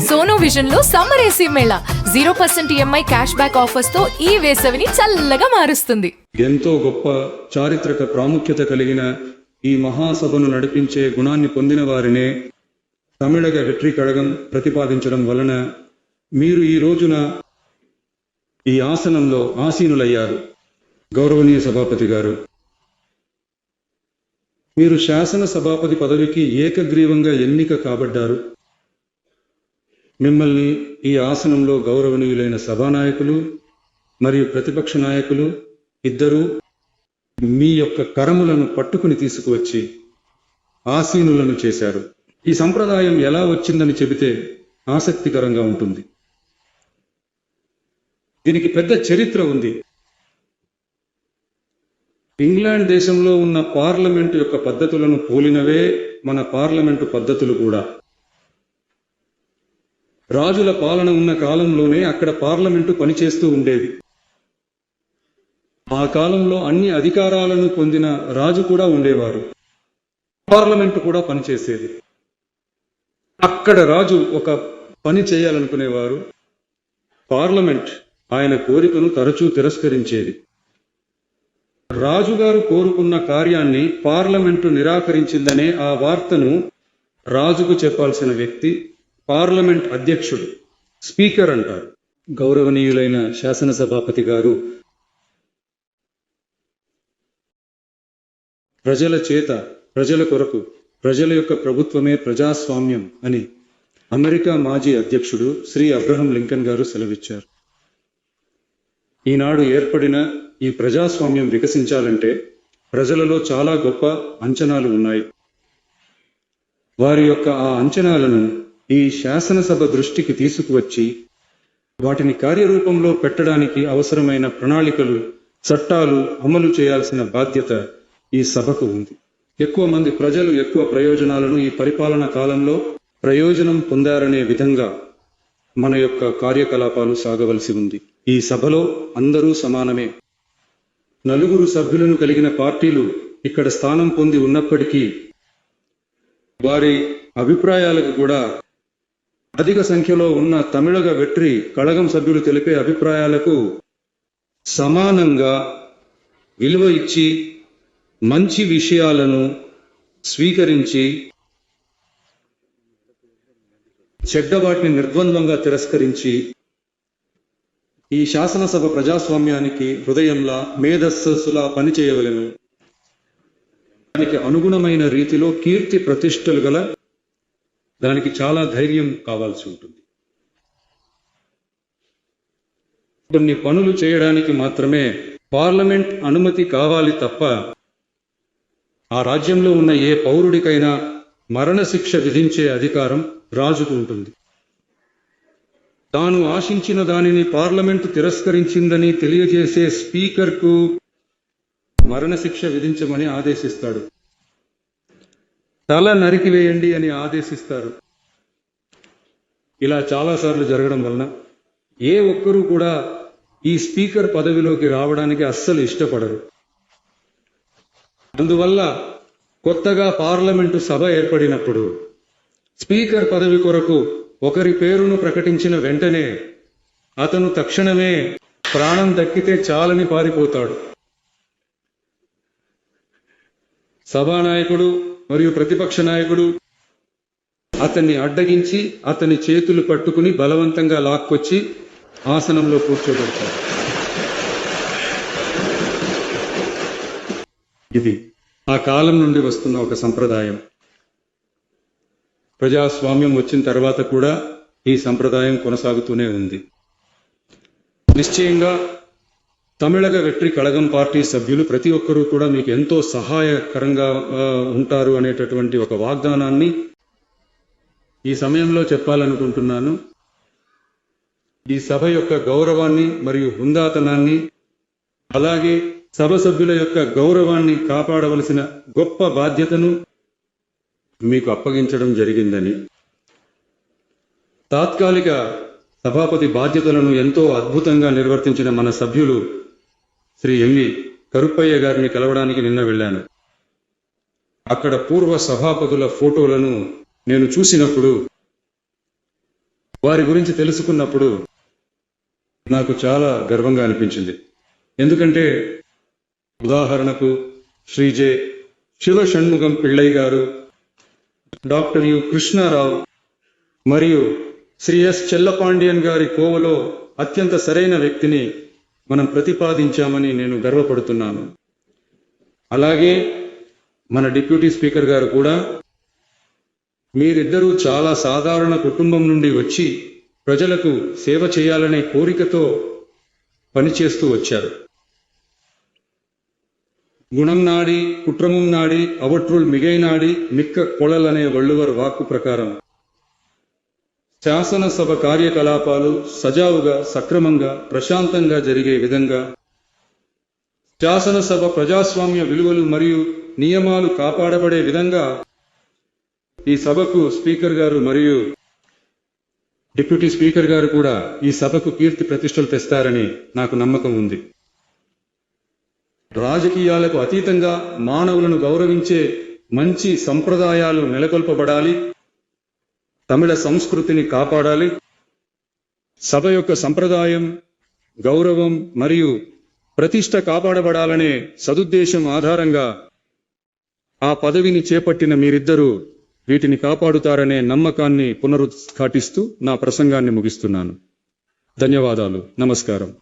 Sono vision లో summer AC Mela 0% EMI cash back offers తో ఈ వేసవిని చల్లగా మారుస్తుంది. ఎంతో గొప్ప చారిత్రక ప్రాముఖ్యత కలిగిన ఈ మహాసభను నడిపించే గుణాన్ని పొందిన వారినే తమిళగ వెట్రి కళగం ప్రతిపాదించడం వలన మీరు ఈ రోజున ఈ ఆసనంలో ఆసీనులయ్యారు. గౌరవనీయ సభాపతి గారు, మీరు శాసన సభాపతి పదవికి ఏకగ్రీవంగా ఎన్నిక కాబడ్డారు. మిమ్మల్ని ఈ ఆసనంలో గౌరవనీయులైన సభానాయకులు మరియు ప్రతిపక్ష నాయకులు ఇద్దరూ మీ యొక్క కరములను పట్టుకుని తీసుకువచ్చి ఆసీనులను చేశారు. ఈ సంప్రదాయం ఎలా వచ్చిందని చెబితే ఆసక్తికరంగా ఉంటుంది. దీనికి పెద్ద చరిత్ర ఉంది. ఇంగ్లాండ్ దేశంలో ఉన్న పార్లమెంటు యొక్క పద్ధతులను పోలినవే మన పార్లమెంటు పద్ధతులు కూడా. రాజుల పాలన ఉన్న కాలంలోనే అక్కడ పార్లమెంటు పనిచేస్తూ ఉండేది. ఆ కాలంలో అన్ని అధికారాలను పొందిన రాజు కూడా ఉండేవారు. పార్లమెంటు కూడా పనిచేసేది. అక్కడ రాజు ఒక పని చేయాలనుకునేవారు. పార్లమెంట్ ఆయన కోరికను తరచూ తిరస్కరించేది. రాజుగారు కోరుకున్న కార్యాన్ని పార్లమెంటు నిరాకరించిందనే ఆ వార్తను రాజుకు చెప్పాల్సిన వ్యక్తి పార్లమెంట్ అధ్యక్షుడు, స్పీకర్ అంటారు. గౌరవనీయులైన శాసనసభాపతి గారు, ప్రజల చేత ప్రజల కొరకు ప్రజల యొక్క ప్రభుత్వమే ప్రజాస్వామ్యం అని అమెరికా మాజీ అధ్యక్షుడు శ్రీ అబ్రహం లింకన్ గారు సెలవిచ్చారు. ఈనాడు ఏర్పడిన ఈ ప్రజాస్వామ్యం వికసించాలంటే ప్రజలలో చాలా గొప్ప అంచనాలు ఉన్నాయి. వారి యొక్క ఆ అంచనాలను ఈ శాసనసభ దృష్టికి తీసుకువచ్చి వాటిని కార్యరూపంలో పెట్టడానికి అవసరమైన ప్రణాళికలు, చట్టాలు అమలు చేయాల్సిన బాధ్యత ఈ సభకు ఉంది. ఎక్కువ మంది ప్రజలు ఎక్కువ ప్రయోజనాలను ఈ పరిపాలన కాలంలో ప్రయోజనం పొందారనే విధంగా మన యొక్క కార్యకలాపాలు సాగవలసి ఉంది. ఈ సభలో అందరూ సమానమే. 4 సభ్యులను కలిగిన పార్టీలు ఇక్కడ స్థానం పొంది ఉన్నప్పటికీ వారి అభిప్రాయాలకు కూడా అధిక సంఖ్యలో ఉన్న తమిళగ వెట్రి కళగం సభ్యులు తెలిపే అభిప్రాయాలకు సమానంగా విలువ ఇచ్చి మంచి విషయాలను స్వీకరించి చెడ్డ వాటిని నిర్ద్వంద్వంగా తిరస్కరించి ఈ శాసనసభ ప్రజాస్వామ్యానికి హృదయంలా, మేధస్సులా పనిచేయవలెను. దానికి అనుగుణమైన రీతిలో కీర్తి ప్రతిష్టలు గల దానికి చాలా ధైర్యం కావాల్సి ఉంటుంది. కొన్ని పనులు చేయడానికి మాత్రమే పార్లమెంట్ అనుమతి కావాలి తప్ప ఆ రాజ్యంలో ఉన్న ఏ పౌరుడికైనా మరణశిక్ష విధించే అధికారం రాజుకు ఉంటుంది. తాను ఆశించిన దానిని పార్లమెంటు తిరస్కరించిందని తెలియజేసే స్పీకర్కు మరణశిక్ష విధించమని ఆదేశిస్తాడు. తల నరికివేయండి అని ఆదేశిస్తారు. ఇలా చాలాసార్లు జరగడం వలన ఏ ఒక్కరూ కూడా ఈ స్పీకర్ పదవిలోకి రావడానికి అస్సలు ఇష్టపడరు. అందువల్ల కొత్తగా పార్లమెంటు సభ ఏర్పడినప్పుడు స్పీకర్ పదవి కొరకు ఒకరి పేరును ప్రకటించిన వెంటనే అతను తక్షణమే ప్రాణం దక్కితే చాలని పారిపోతాడు. సభానాయకుడు మరియు ప్రతిపక్ష నాయకుడు అతన్ని అడ్డగించి అతని చేతులు పట్టుకుని బలవంతంగా లాక్కొచ్చి ఆసనంలో కూర్చోబెడతాడు. ఇది ఆ కాలం నుండి వస్తున్న ఒక సంప్రదాయం. ప్రజాస్వామ్యం వచ్చిన తర్వాత కూడా ఈ సంప్రదాయం కొనసాగుతూనే ఉంది. నిశ్చయంగా తమిళగ వెట్రి కళగం పార్టీ సభ్యులు ప్రతి ఒక్కరూ కూడా మీకు ఎంతో సహాయకరంగా ఉంటారు అనేటటువంటి ఒక వాగ్దానాన్ని ఈ సమయంలో చెప్పాలనుకుంటున్నాను. ఈ సభ యొక్క గౌరవాన్ని మరియు హుందాతనాన్ని, అలాగే సభ సభ్యుల యొక్క గౌరవాన్ని కాపాడవలసిన గొప్ప బాధ్యతను మీకు అప్పగించడం జరిగిందని, తాత్కాలిక సభాపతి బాధ్యతలను ఎంతో అద్భుతంగా నిర్వర్తించిన మన సభ్యులు శ్రీ ఎంవి కరుప్పయ్య గారిని కలవడానికి నిన్న వెళ్ళాను. అక్కడ పూర్వ సభాపతుల ఫోటోలను నేను చూసినప్పుడు వారి గురించి తెలుసుకున్నప్పుడు నాకు చాలా గర్వంగా అనిపించింది. ఎందుకంటే ఉదాహరణకు శ్రీ జె. శివ షణ్ముగం పిళ్ళై గారు, డాక్టర్ యు కృష్ణారావు మరియు శ్రీ ఎస్. చెల్లపాండియన్ గారి కోవలో అత్యంత సరైన వ్యక్తిని మనం ప్రతిపాదించామని నేను గర్వపడుతున్నాను. అలాగే మన డిప్యూటీ స్పీకర్ గారు కూడా మీరిద్దరూ చాలా సాధారణ కుటుంబం నుండి వచ్చి ప్రజలకు సేవ చేయాలనే కోరికతో పనిచేస్తూ వచ్చారు. గుణం నాడి కుట్రమం నాడి అవట్రుల్ మిగై నాడి మిక్క కొళలనే వள்ளுவர் వాక్కు ప్రకారం శాసనసభ కార్యకలాపాలు సజావుగా, సక్రమంగా, ప్రశాంతంగా జరిగే విధంగా శాసనసభ ప్రజాస్వామ్య విలువలు మరియు నియమాలు కాపాడబడే విధంగా ఈ సభకు స్పీకర్ గారు మరియు డిప్యూటీ స్పీకర్ గారు కూడా ఈ సభకు కీర్తి ప్రతిష్టలు తెస్తారని నాకు నమ్మకం ఉంది. రాజకీయాలకు అతీతంగా మానవులను గౌరవించే మంచి సంప్రదాయాలు నెలకొల్పబడాలి. తమిళ సంస్కృతిని కాపాడాలి. సభ యొక్క సంప్రదాయం, గౌరవం మరియు ప్రతిష్ట కాపాడబడాలనే సదుద్దేశం ఆధారంగా ఆ పదవిని చేపట్టిన మీరిద్దరూ వీటిని కాపాడుతారనే నమ్మకాన్ని పునరుద్ఘాటిస్తూ నా ప్రసంగాన్ని ముగిస్తున్నాను. ధన్యవాదాలు. నమస్కారం.